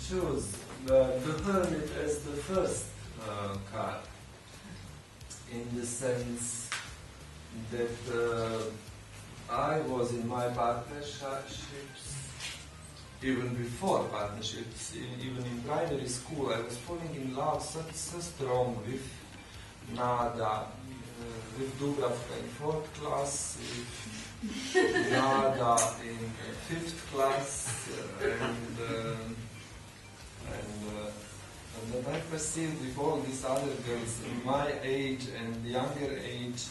choose the hermit as the first card, in the sense that I was in my partnerships, even before partnerships, even in primary school, I was falling in love so strong with Nada, with Dubravka in 4th class, with Nada in 5th class, and that I perceived with all these other girls in my age and younger age,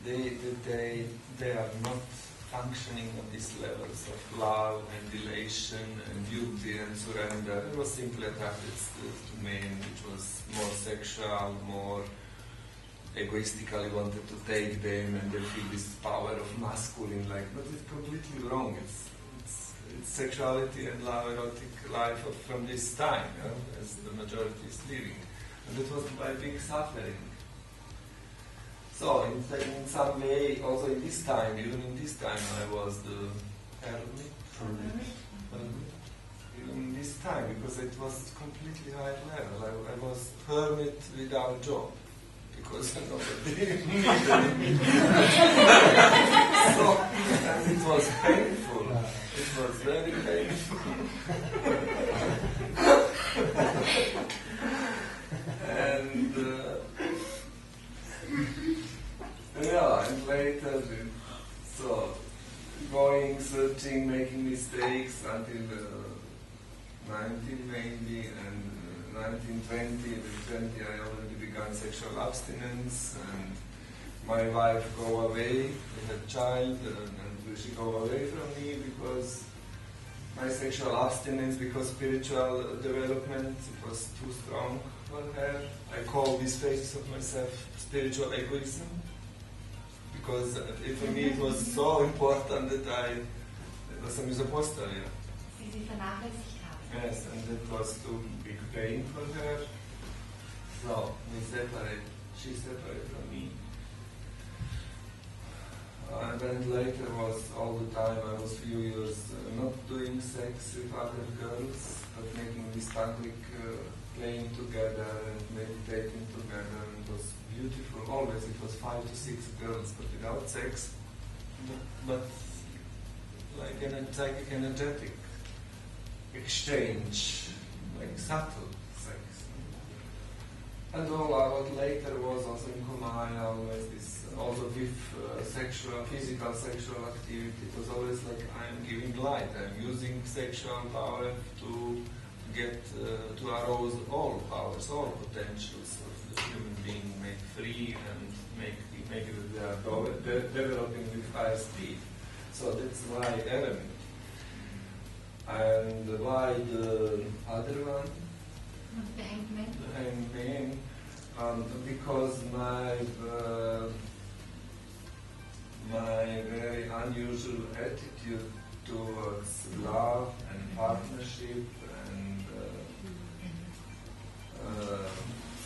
they are not functioning on these levels of love and elation and beauty and surrender. I was simply attracted to men, which was more sexual, more egoistically wanted to take them, and they feel this power of masculine, but it's completely wrong. It's sexuality and love, erotic life from this time, as the majority is living. And that was my big suffering. So, in some way, also in this time, even in this time, I was the hermit. Even in this time, because it was completely high level. I was hermit without job, because nobody needed me. So, and it was painful. It was very painful. And and later, so going, searching, making mistakes until 19 mainly, and 1920, with 20 I already began sexual abstinence, and my wife go away, we had child, and she go away from me because my sexual abstinence, because spiritual development, it was too strong for her. I call these phases of myself spiritual egoism, because for me it was so important that was a misopostoria. Yes, and that was too big pain for her. So she separated from me. And then later was all the time, I was few years not doing sex with other girls, but making this tantric playing together and meditating together. And it was beautiful. Always it was 5 to 6 girls, but without sex, but like an psychic, energetic exchange, like subtle sex. And all what later was also in Kumaya, always this, also with physical sexual activity. It was always like I'm giving light, I'm using sexual power to get, to arouse all powers, all potentials of the human being, make free and make it that they are developing with higher speed. So that's why element. And why the other one? The hangman. The hangman. Because my very unusual attitude towards love and partnership and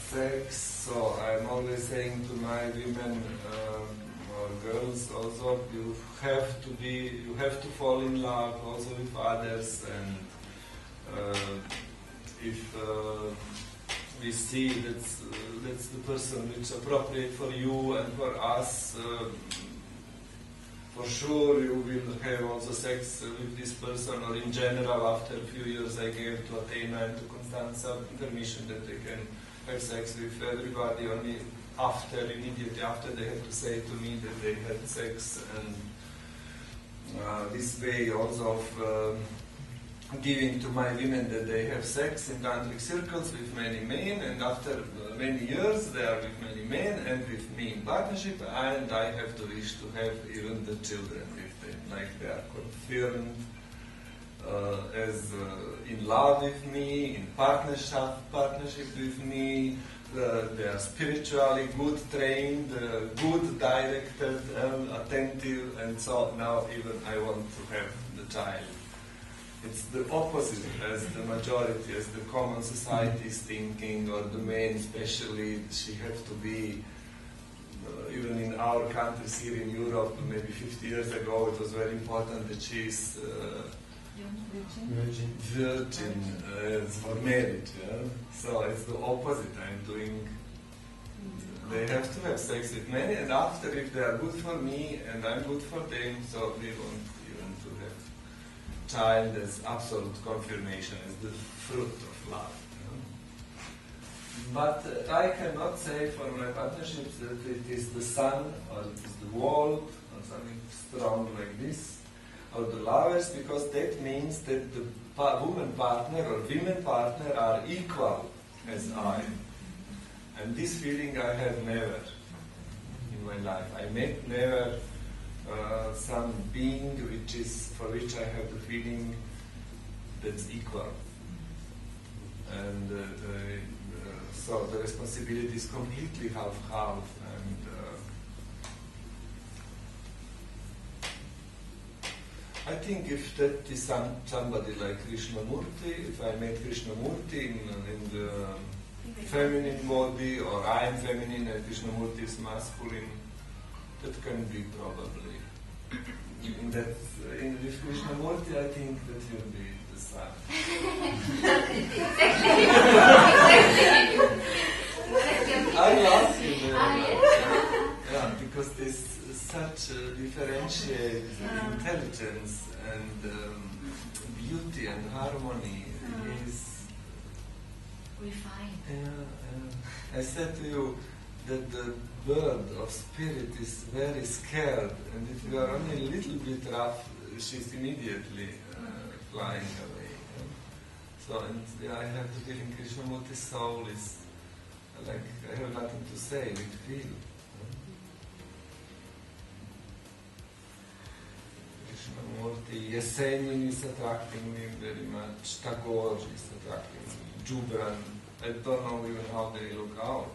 sex. So I'm always saying to my women or girls also, you have to fall in love also with others, and if we see that's the person which is appropriate for you and for us, for sure you will have also sex with this person, or in general after a few years I gave to Athena and to Constanza permission that they can have sex with everybody, only immediately after they had to say to me that they had sex, and this way also of giving to my women that they have sex in tantric circles with many men, and after many years they are with many men and with me in partnership, and I have to wish to have even the children with them, like they are confirmed as in love with me, in partnership with me. They are spiritually good trained, good directed, attentive, and so now even I want to have the child. It's the opposite as the majority, as the common society is thinking, or the men especially. She has to be, even in our countries here in Europe, maybe 50 years ago, it was very important that she is Virgin is for marriage. Yeah? So it's the opposite. I'm doing. They have to have sex with many, and after, if they are good for me and I'm good for them, so we want even to have child as absolute confirmation, as the fruit of love. But I cannot say for my partnerships that it is the sun or it is the world or something strong like this, or the lovers, because that means that the woman partner or women partner are equal as I. And this feeling I have never in my life. I met never some being for which I have the feeling that's equal. And so the responsibility is completely half-half. And I think if that is somebody like Krishnamurti, if I met Krishnamurti in the feminine body, or I am feminine and Krishnamurti is masculine, that can be probably. With Krishnamurti, I think that will be the sun. I love him very much. Yeah, because this such differentiate intelligence and beauty and harmony is refined. I said to you that the bird of spirit is very scared, and if you are only a little bit rough, she's immediately flying away. So, and I have the feeling Krishnamurti's soul is like, I have nothing to say, we feel. Krishnamurti, Yesenin is attracting me very much, Tagore is attracting me, Jubran, I don't know even how they look out.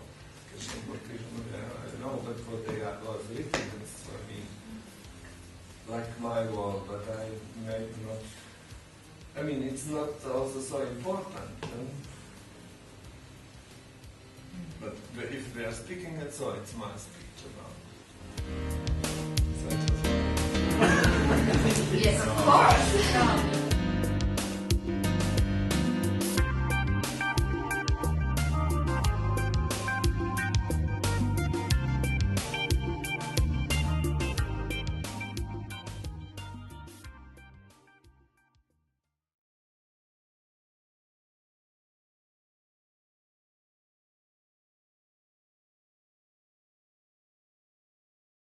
Krishnamurti, I know, but what they are was written is for me, like my world, but I may not. I mean, it's not also so important. But if they are speaking it, so it's my speech about